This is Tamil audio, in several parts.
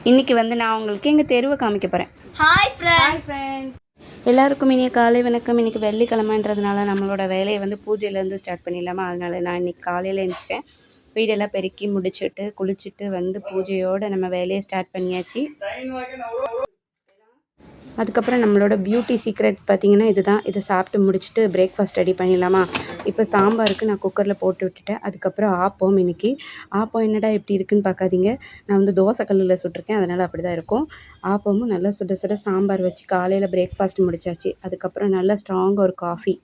இன்றைக்கி வந்து நான் உங்களுக்கு எங்கள் தெருவை காமிக்க போகிறேன். Hi friends. எல்லாருக்கும் இனிய காலை வணக்கம். இன்றைக்கி வெள்ளிக்கிழமைன்றதுனால நம்மளோட வேலையை வந்து பூஜையிலேருந்து ஸ்டார்ட் பண்ணிடலாமா. அதனால் நான் இன்றைக்கி காலையில் எழுந்திரிச்சிட்டேன். வீடெல்லாம் பெருக்கி முடிச்சுட்டு குளிச்சுட்டு வந்து பூஜையோடு நம்ம வேலையை ஸ்டார்ட் பண்ணியாச்சு. அதுக்கப்புறம் நம்மளோட பியூட்டி சீக்ரெட் பார்த்திங்கன்னா இதுதான். இதை சாப்பிட்டு முடிச்சுட்டு பிரேக்ஃபாஸ்ட் ரெடி பண்ணிடலாமா. இப்போ சாம்பாருக்கு நான் குக்கரில் போட்டு விட்டுட்டேன். அதுக்கப்புறம் ஆப்பம். இன்றைக்கி ஆப்பம் என்னடா எப்படி இருக்குதுன்னு பார்க்காதீங்க, நான் வந்து தோசை கல்லில் சுட்டிருக்கேன், அதனால் அப்படி தான் இருக்கும். ஆப்பமும் நல்லா சுட சுட சாம்பார் வச்சு காலையில் பிரேக்ஃபாஸ்ட் முடிச்சாச்சு. அதுக்கப்புறம் நல்லா ஸ்ட்ராங்காக ஒரு காஃபி.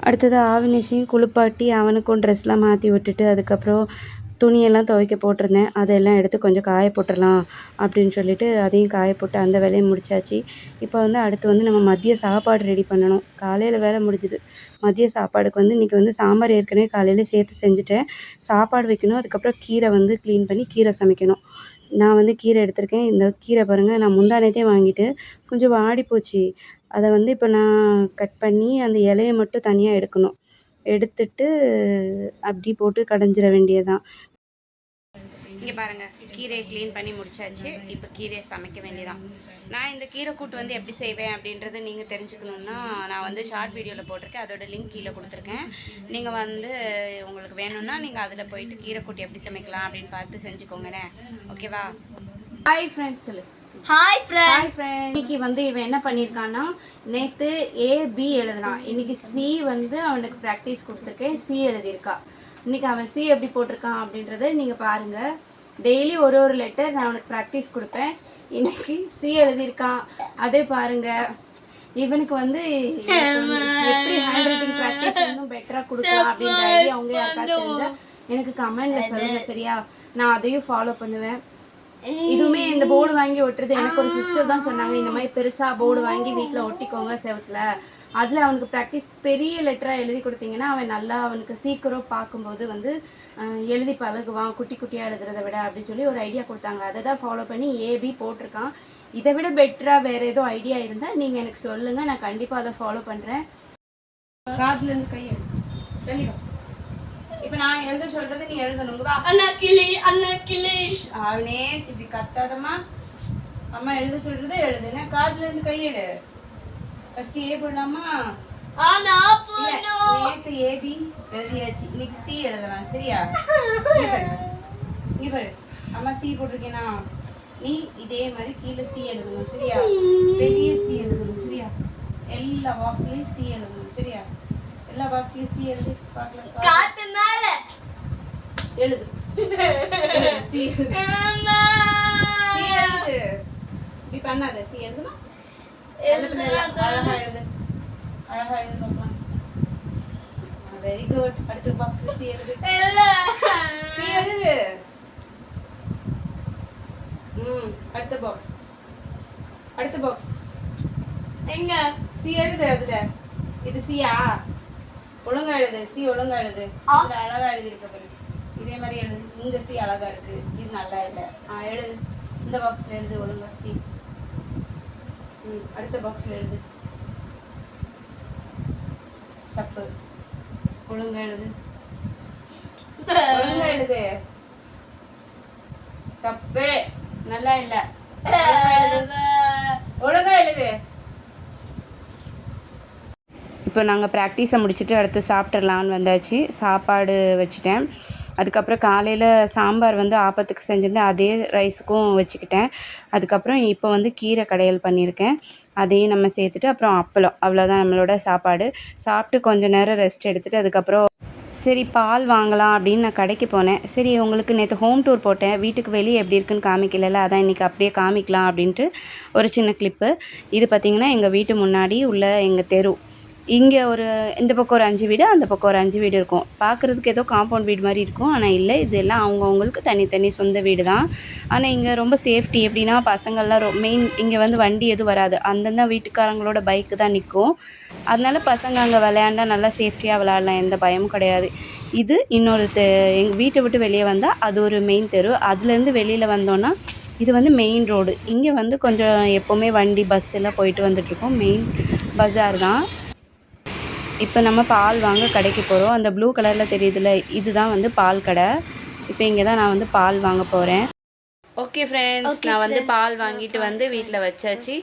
அடுத்தது ஆவினேஷையும் குளிப்பாட்டி அவனுக்கும் ட்ரெஸ்லாம் மாற்றி விட்டுட்டு அதுக்கப்புறம் துணியெல்லாம் துவைக்க போட்டிருந்தேன். அதெல்லாம் எடுத்து கொஞ்சம் காய போட்டுடலாம் அப்படின்னு சொல்லிட்டு அதையும் காய போட்டு அந்த வேலையை முடிச்சாச்சு. இப்போ வந்து அடுத்து வந்து நம்ம மதிய சாப்பாடு ரெடி பண்ணணும். காலையில் வேலை முடிஞ்சுது. மதிய சாப்பாடுக்கு வந்து இன்றைக்கி வந்து சாம்பார் ஏற்கனவே காலையில் சேர்த்து செஞ்சுட்டேன். சாப்பாடு வைக்கணும். அதுக்கப்புறம் கீரை வந்து க்ளீன் பண்ணி கீரை சமைக்கணும். நான் வந்து கீரை எடுத்திருக்கேன். இந்த கீரை பாருங்கள், நான் முந்தானேத்தே வாங்கிட்டு கொஞ்சம் வாடி போச்சு. அதை வந்து இப்போ நான் கட் பண்ணி அந்த இலையை மட்டும் தனியாக எடுக்கணும். எடுத்துட்டு அப்படி போட்டு கடைஞ்சிட வேண்டியதுதான். இங்கே பாருங்கள், கீரையை க்ளீன் பண்ணி முடிச்சாச்சு. இப்போ கீரையை சமைக்க வேண்டியதான். நான் இந்த கீரை கூட்டு வந்து எப்படி செய்வேன் அப்படின்றத நீங்கள் தெரிஞ்சுக்கணுன்னா நான் வந்து ஷார்ட் வீடியோவில் போட்டிருக்கேன். அதோட லிங்க் கீழே கொடுத்துருக்கேன். நீங்கள் வந்து உங்களுக்கு வேணும்னா நீங்கள் அதில் போயிட்டு கீரை கூட்டு எப்படி சமைக்கலாம் அப்படின்னு பார்த்து செஞ்சுக்கோங்கண்ணே. ஓகேவா? ஹாய் ஃப்ரெண்ட்ஸ் சொல்லு. Hi friends. இன்னைக்கு வந்து இவன் என்ன பண்ணியிருக்கான்னா, நேற்று ஏபி எழுதினான். இன்னைக்கு சி வந்து அவனுக்கு ப்ராக்டிஸ் கொடுத்துருக்கேன். சி எழுதியிருக்கா. இன்னைக்கு அவன் சி எப்படி போட்டிருக்கான் அப்படின்றத நீங்கள் பாருங்கள். டெய்லி ஒரு ஒரு லெட்டர் நான் அவனுக்கு ப்ராக்டிஸ் கொடுப்பேன். இன்னைக்கு சி எழுதியிருக்கான், அதே பாருங்கள். இவனுக்கு வந்து எப்படி ஹேண்ட் ரைட்டிங் ப்ராக்டிஸ் இன்னும் பெட்டராக கொடுக்கலாம் அப்படின்ற ஐடியா அவங்க யாருக்காவது தெரிஞ்சால் எனக்கு கமெண்டில் சொல்லுங்கள், சரியா? நான் அதையும் ஃபாலோ பண்ணுவேன். இதுவுமே இந்த போர்டு வாங்கி ஒட்டுறது எனக்கு ஒரு சிஸ்டர் தான் சொன்னாங்க, இந்த மாதிரி பெருசாக போர்டு வாங்கி வீட்டில் ஒட்டிக்கோங்க செவத்தில். அதில் அவனுக்கு ப்ராக்டிஸ் பெரிய லெட்டராக எழுதி கொடுத்தீங்கன்னா அவன் நல்லா அவனுக்கு சீக்கிரம் பார்க்கும்போது வந்து எழுதி பழகுவான், குட்டி குட்டியாக எழுதுறதை விட அப்படின்னு சொல்லி ஒரு ஐடியா கொடுத்தாங்க. அதை தான் ஃபாலோ பண்ணி ஏபி போட்டிருக்கான். இதை விட பெட்டராக வேறு ஏதோ ஐடியா இருந்தால் நீங்கள் எனக்கு சொல்லுங்கள், நான் கண்டிப்பாக அதை ஃபாலோ பண்ணுறேன். காதுலேருந்து கை எடுத்து இப்போ நான் எழுத சொல்றது நீ எழுதணுங்களா? அண்ணா கிளி அவனே இப்படி கத்தாதம்மா. அம்மா எழுத சொல்றதே எழுதுன. காதுல இருந்து கையெடு. ஃபர்ஸ்ட் ஏ போடலாமா? நேற்று ஏபி எழுதியாச்சு. இன்னைக்கு சி எழுதலாம், சரியா? இங்க பாரு, அம்மா சி போட்டிருக்கேனா? நீ இதே மாதிரி கீழே சி எழுதணும், சரியா? பெரிய சி எழுதணும், சரியா? எல்லா பாக்ஸ்லயும் சி எழுதணும், சரியா? எல்லா பாக்ஸ்லயும் சி எழுது பார்க்கலாம். காத்து மேல எழுது. சி எழுது. இப்படி பண்ணாத. சி எழுதுமா? அழகா எழுது. அழகா எழுது பார்க்கலாம். Very good. அடுத்த பாக்ஸ்ல சி எழுது. சி எழுது. அடுத்த பாக்ஸ். அடுத்த பாக்ஸ் எங்க? சி எழுது. அதுல இது சியா? ஒழுங்கா எழுது. சி ஒழுங்கா எழுது. அழகா எழுதிருக்க பாரு. இதே மாதிரி எழுது. இந்த சி அழகா இருக்கு, இது நல்லா இல்லை. எழுது. இந்த பாக்ஸ்ல எழுது ஒழுங்கா சி. அடுத்த பாக்ஸ்ல எழுது. தப்பு. ஒழுங்கா எழுது. ஒழுங்கா எழுது. தப்பு. நல்லா இல்லை. ஒழுங்கா எழுது. இப்போ நாங்கள் ப்ராக்டிஸை முடிச்சுட்டு அடுத்து சாப்பிட்றலான்னு வந்தாச்சு. சாப்பாடு வச்சுட்டேன். அதுக்கப்புறம் காலையில் சாம்பார் வந்து ஆப்பத்துக்கு செஞ்சுருந்தேன், அதே ரைஸுக்கும் வச்சுக்கிட்டேன். அதுக்கப்புறம் இப்போ வந்து கீரை கடையல் பண்ணியிருக்கேன், அதையும் நம்ம சேர்த்துட்டு அப்புறம் அப்பளம். அவ்வளோதான் நம்மளோட சாப்பாடு. சாப்பிட்டு கொஞ்சம் நேரம் ரெஸ்ட் எடுத்துகிட்டு அதுக்கப்புறம் சரி பால் வாங்கலாம் அப்படின்னு நான் கடைக்கு போனேன். சரி உங்களுக்கு நேற்று ஹோம் டூர் போட்டேன், வீட்டுக்கு வெளியே எப்படி இருக்குன்னு காமிக்கல, அதான் இன்றைக்கி அப்படியே காமிக்கலாம் அப்படின்ட்டு ஒரு சின்ன கிளிப்பு. இது பார்த்திங்கன்னா எங்கள் வீட்டு முன்னாடி உள்ள எங்கள் தெரு. இங்கே ஒரு இந்த பக்கம் ஒரு 5 வீடு, அந்த பக்கம் ஒரு 5 வீடு இருக்கும். பார்க்குறதுக்கு ஏதோ காம்பவுண்ட் வீடு மாதிரி இருக்கும், ஆனால் இல்லை, இதெல்லாம் அவங்கவுங்களுக்கு தனித்தனி சொந்த வீடு தான். ஆனால் இங்கே ரொம்ப சேஃப்டி. எப்படின்னா பசங்கள்லாம் மெயின் இங்கே வந்து வண்டி எதுவும் வராது, அந்தந்த வீட்டுக்காரங்களோட பைக்கு தான் நிற்கும். அதனால பசங்க அங்கே விளையாண்டா நல்லா சேஃப்டியாக விளையாடலாம், எந்த பயமும் கிடையாது. இது இன்னொரு எங்கள் வீட்டை விட்டு வெளியே வந்தால் அது ஒரு மெயின் தெரு. அதுலேருந்து வெளியில் வந்தோன்னா இது வந்து மெயின் ரோடு. இங்கே வந்து கொஞ்சம் எப்போவுமே வண்டி பஸ் எல்லாம் போயிட்டு வந்துட்ருக்கோம். மெயின் பஜார் தான். இப்போ நம்ம பால் வாங்க கடைக்கு போகிறோம். அந்த ப்ளூ கலரில் தெரியுதுல்ல, இதுதான் வந்து பால் கடை. இப்போ இங்கே தான் நான் வந்து பால் வாங்க போகிறேன். ஓகே ஃப்ரெண்ட்ஸ், நான் வந்து பால் வாங்கிட்டு வந்து வீட்டில் வச்சாச்சு.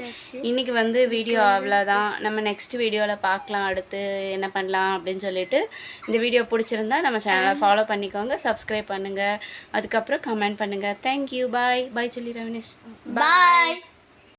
இன்றைக்கி வந்து வீடியோ அவ்வளோதான். நம்ம நெக்ஸ்ட் வீடியோவில் பார்க்கலாம் அடுத்து என்ன பண்ணலாம் அப்படின்னு சொல்லிட்டு. இந்த வீடியோ பிடிச்சிருந்தா நம்ம சேனலை ஃபாலோ பண்ணிக்கோங்க, சப்ஸ்கிரைப் பண்ணுங்கள், அதுக்கப்புறம் கமெண்ட் பண்ணுங்கள். தேங்க்யூ, பாய் பாய் சொல்லி ரவினேஷ். பாய்.